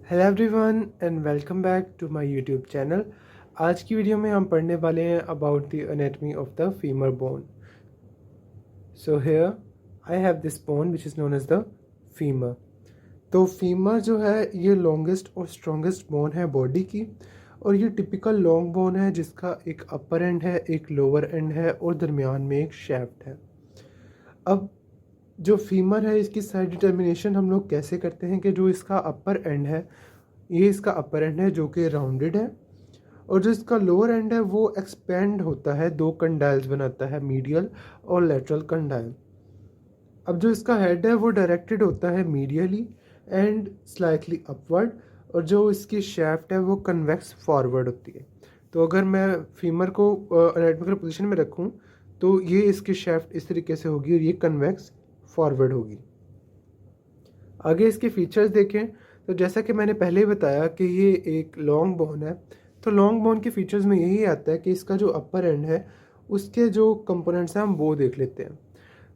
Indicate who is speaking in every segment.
Speaker 1: Hello everyone and welcome back to my YouTube channel. आज की video में हम पढ़ने वाले हैं about the anatomy of the femur bone. So here I have this bone which is known as the femur. तो femur जो है ये लॉन्गेस्ट और स्ट्रॉन्गेस्ट बोन है बॉडी की, और ये टिपिकल लॉन्ग बोन है जिसका एक अपर एंड है, एक लोअर एंड है और दरमियान में एक शैफ्ट है। अब जो फीमर है इसकी साइड डिटर्मिनेशन हम लोग कैसे करते हैं कि जो इसका अपर एंड है, ये इसका अपर एंड है जो कि राउंडेड है, और जो इसका लोअर एंड है वो एक्सपेंड होता है, दो कंडाइल्स बनाता है, मीडियल और लेटरल कंडाइल। अब जो इसका हेड है वो डायरेक्टेड होता है मीडियली एंड स्लाइटली अपवर्ड, और जो इसकी शैफ्ट है वो कन्वेक्स फॉरवर्ड होती है। तो अगर मैं फीमर को एनाटॉमिकल पोजीशन में रखूं तो ये इसकी शैफ्ट इस तरीके से होगी और ये कन्वेक्स फॉरवर्ड होगी। आगे इसके फीचर्स देखें तो जैसा कि मैंने पहले ही बताया कि ये एक लॉन्ग बोन है, तो लॉन्ग बोन के फीचर्स में यही आता है कि इसका जो अपर एंड है उसके जो कंपोनेंट्स हैं हम वो देख लेते हैं।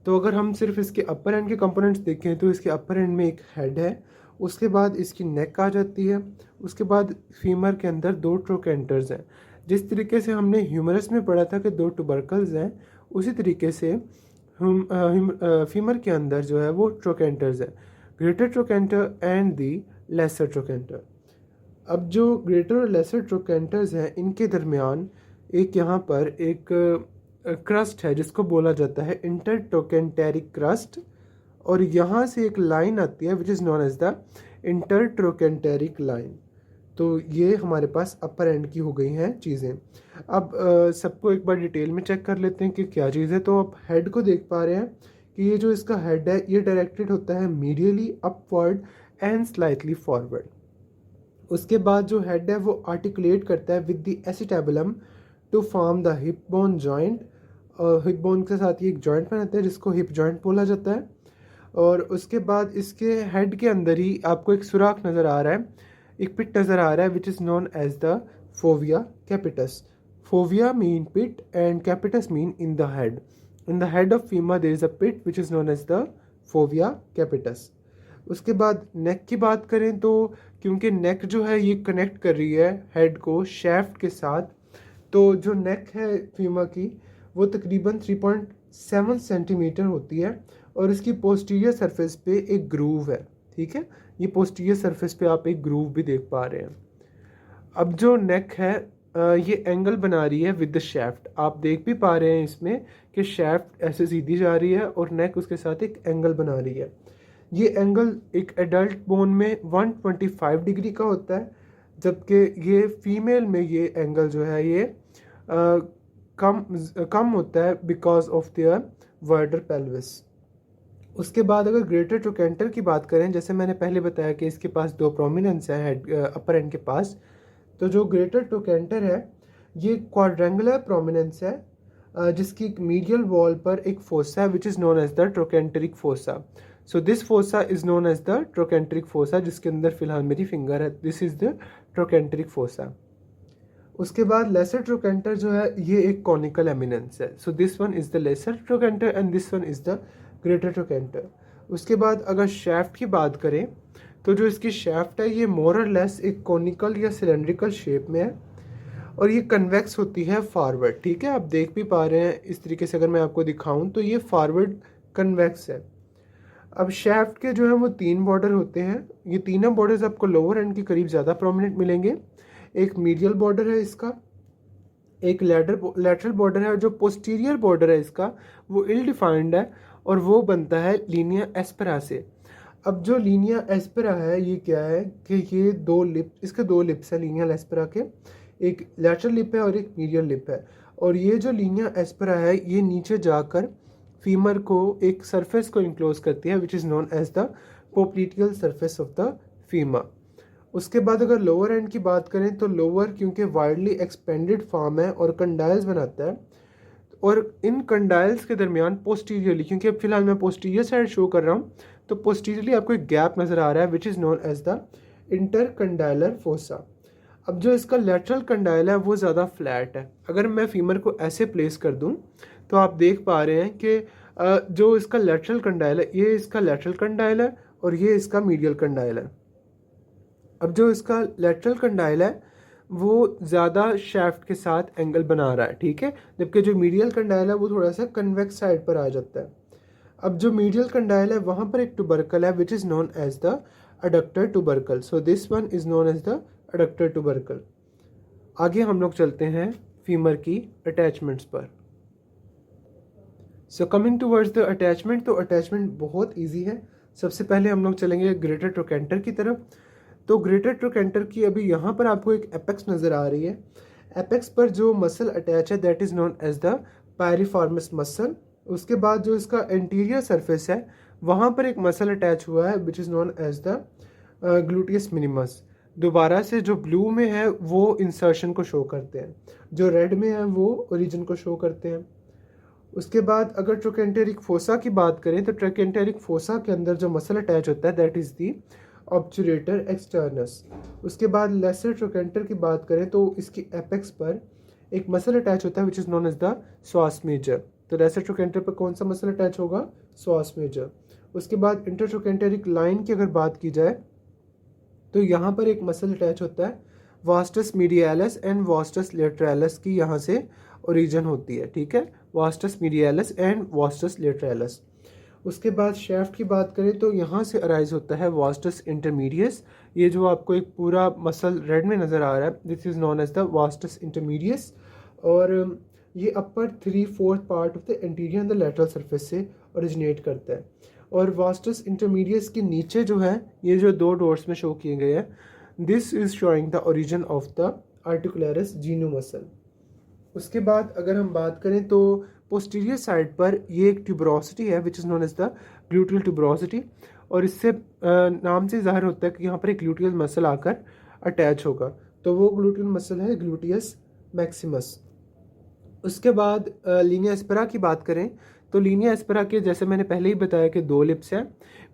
Speaker 1: तो अगर हम सिर्फ इसके अपर एंड के कंपोनेंट्स देखें तो इसके अपर एंड में एक हेड है, उसके बाद इसकी नेक आ जाती है, उसके बाद फीमर के अंदर दो ट्रोकेंटर्स हैं। जिस तरीके से हमने ह्यूमरस में पढ़ा था कि दो ट्यूबरकल्स हैं, उसी तरीके से फीमर के अंदर जो है वो ट्रोकेंटर्स है, greater trochanter and the lesser trochanter. अब जो ग्रेटर और लेसर ट्रोकेंटर्स हैं इनके दरमियान एक यहाँ पर एक क्रस्ट है जिसको बोला जाता है इंटरट्रोकेंटेरिक क्रस्ट, और यहाँ से एक लाइन आती है which is known as the intertrochanteric line. तो ये हमारे पास अपर एंड की हो गई हैं चीज़ें। अब सबको एक बार डिटेल में चेक कर लेते हैं कि क्या चीज़ है। तो आप हेड को देख पा रहे हैं कि ये जो इसका हेड है ये डायरेक्टेड होता है medially upward and slightly forward. उसके बाद जो हेड है वो आर्टिकुलेट करता है with the acetabulum to form the hip bone joint. Hip bone के साथ ये एक जॉइंट बनाता है जिसको हिप जॉइंट बोला जाता है। और उसके बाद इसके हेड के अंदर ही आपको एक सुराख नज़र आ रहा है, एक पिट नज़र आ रहा है which is known as the fovea capitis. Fovea mean pit and capitis mean in the head. In the head of femur there is a pit which is known as the fovea capitis. उसके बाद नेक की बात करें तो क्योंकि नेक जो है ये कनेक्ट कर रही है हेड को शैफ्ट के साथ, तो जो नेक है फीमर की वो तकरीबन 3.7 सेंटीमीटर होती है, और इसकी पोस्टीरियर सरफेस पे एक ग्रूव है। ठीक है, ये पोस्टीरियर सरफेस पे आप एक ग्रूव भी देख पा रहे हैं। अब जो नेक है ये एंगल बना रही है विद द शैफ्ट। आप देख भी पा रहे हैं इसमें कि शैफ्ट ऐसे सीधी जा रही है और नेक उसके साथ एक एंगल बना रही है। ये एंगल एक एडल्ट बोन में 125 डिग्री का होता है, जबकि ये फीमेल में ये एंगल जो है ये कम कम होता है बिकॉज ऑफ देयर वर्डर पेल्विस। उसके बाद अगर ग्रेटर ट्रोकेंटर की बात करें, जैसे मैंने पहले बताया कि इसके पास दो प्रोमिनेंस हैं हेड अपर एंड के पास, तो जो ग्रेटर ट्रोकेंटर है ये क्वाड्रेंगुलर प्रोमिनेंस है जिसकी मीडियल वॉल पर एक फोसा है which is known as the trochanteric fossa. So this fossa is known as the trochanteric fossa, जिसके अंदर फिलहाल मेरी फिंगर है। This is the trochanteric fossa. उसके बाद लेसर ट्रोकेंटर जो है ये एक कॉनिकल एमिनेंस है। सो this one is the lesser trochanter and this one is the greater trochanter. उसके बाद अगर शैफ्ट की बात करें तो जो इसकी शैफ्ट है ये मोर और लेस एक कॉनिकल या सिलेंड्रिकल शेप में है, और ये कन्वेक्स होती है फॉरवर्ड। ठीक है, आप देख भी पा रहे हैं इस तरीके से। अगर मैं आपको दिखाऊं तो ये फॉरवर्ड कन्वेक्स है। अब शैफ्ट के जो है वो तीन बॉर्डर होते हैं। ये तीनों बॉर्डर्स आपको लोअर एंड के करीब ज़्यादा प्रोमिनेंट मिलेंगे। एक मीडियल बॉर्डर है इसका, एक लेटरल बॉर्डर है, और जो पोस्टीरियर बॉर्डर है इसका वो इल डिफाइंड है और वो बनता है लीनिया एस्पेरा से। अब जो लीनिया एस्पेरा है ये क्या है कि ये इसके दो लिप्स है लीनिया एस्पेरा के, एक लेटरल लिप है और एक मीडियल लिप है। और ये जो लीनिया एस्पेरा है ये नीचे जाकर फीमर को एक सरफेस को इंक्लोज करती है which is known as the popliteal surface of the femur. उसके बाद अगर लोअर एंड की बात करें तो लोअर क्योंकि वाइडली एक्सपेंडेड फॉर्म है और कंडाइल्स बनाता है, और इन कंडाइल्स के दरमियान पोस्टीरियरली, क्योंकि अब फिलहाल मैं पोस्टीरियर साइड शो कर रहा हूँ, तो पोस्टीरियरली आपको एक गैप नज़र आ रहा है which is known as the intercondylar fossa. अब जो इसका लेटरल कंडाइल है वो ज़्यादा फ्लैट है। अगर मैं फीमर को ऐसे प्लेस कर दूँ तो आप देख पा रहे हैं कि जो इसका लेटरल कंडाइल है ये इसका लेटरल कंडाइल है और ये इसका मीडियल कंडाइल है। अब जो इसका लेटरल कंडाइल है वो ज़्यादा शैफ्ट के साथ एंगल बना रहा है, ठीक है, जबकि जो मीडियल कंडाइल है वो थोड़ा सा कन्वेक्स साइड पर आ जाता है। अब जो मीडियल कंडाइल है वहाँ पर एक टुबरकल है which is known as the adductor tubercle. So this one is known as the adductor tubercle. आगे हम लोग चलते हैं फीमर की अटैचमेंट्स पर। So coming towards the attachment, तो अटैचमेंट बहुत ईजी है। सबसे पहले हम लोग चलेंगे ग्रेटर ट्रोकेंटर की तरफ। तो ग्रेटर ट्रोकेंटर की अभी यहाँ पर आपको एक एपेक्स नज़र आ रही है। एपेक्स पर जो मसल अटैच है that is known as the piriformis muscle. उसके बाद जो इसका एंटीरियर सरफेस है वहाँ पर एक मसल अटैच हुआ है which is known as the gluteus minimus. दोबारा से जो ब्लू में है वो इंसर्शन को शो करते हैं, जो रेड में है वो ओरिजिन को शो करते हैं। उसके बाद अगर ट्रोकेंटेरिक फोसा की बात करें तो ट्रोकेंटेरिक फोसा के अंदर जो मसल अटैच होता है दैट इज़ दी ऑब्चुरेटर एक्सटर्नस। उसके बाद लेसर ट्रोकेंटर की बात करें तो इसकी एपेक्स पर एक मसल अटैच होता है which is known as the psoas major. तो लेसर ट्रोकेंटर पर कौन सा मसल अटैच होगा? स्वास मेजर। उसके बाद इंटरट्रोकेंटेरिक लाइन की अगर बात की जाए तो यहाँ पर एक मसल अटैच होता है vastus medialis and vastus lateralis की यहाँ से ओरिजिन होती है, ठीक है, vastus medialis and vastus lateralis. उसके बाद शेफ्ट की बात करें तो यहाँ से अराइज होता है वास्टस इंटरमीडियस। ये जो आपको एक पूरा मसल रेड में नज़र आ रहा है this is known as the vastus intermedius. और ये upper 3/4 part of the anterior and the lateral surface से ओरिजिनेट करता है। और वास्टस इंटरमीडियस के नीचे जो है ये जो दो डॉट्स में शो किए गए हैं this is showing the origin of the articularis genu muscle. उसके बाद अगर हम बात करें तो पोस्टीरियर साइड पर ये एक ट्यूबरोसिटी है which is known as the gluteal tuberosity. और इससे नाम से ज़ाहिर होता है कि यहाँ पर एक ग्लूटियल मसल आकर अटैच होगा, तो वो ग्लूटियल मसल है ग्लूटियस मैक्सिमस। उसके बाद लीनिया एस्पेरा की बात करें तो लीनिया एस्पेरा के जैसे मैंने पहले ही बताया कि दो लिप्स हैं,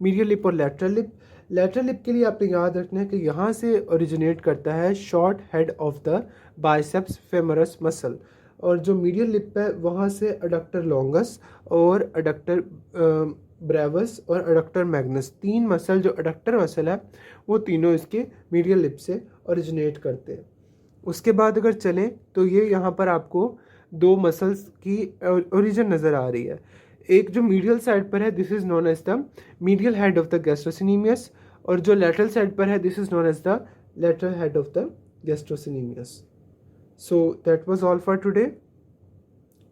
Speaker 1: मीडियल लिप और लेटरल लिप। लेटरल लिप के लिए आपने याद रखना है कि यहाँ से ओरिजिनेट करता है short head of the biceps femoris muscle. और जो मीडियल लिप है वहाँ से अडक्टर लॉन्गस और अडक्टर ब्रेवस और अडक्टर मैग्नस, तीन मसल जो अडक्टर मसल है वो तीनों इसके मीडियल लिप से ओरिजिनेट करते हैं। उसके बाद अगर चलें तो ये यहाँ पर आपको दो मसल्स की ओरिजिन नज़र आ रही है। एक जो मीडियल साइड पर है this is known as the medial head of the gastrocnemius, और जो लेटरल साइड पर है this is known as the lateral head of the gastrocnemius. So that was all for today.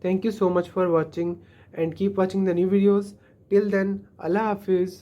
Speaker 1: Thank you so much for watching and keep watching the new videos. Till then, Allah Hafiz.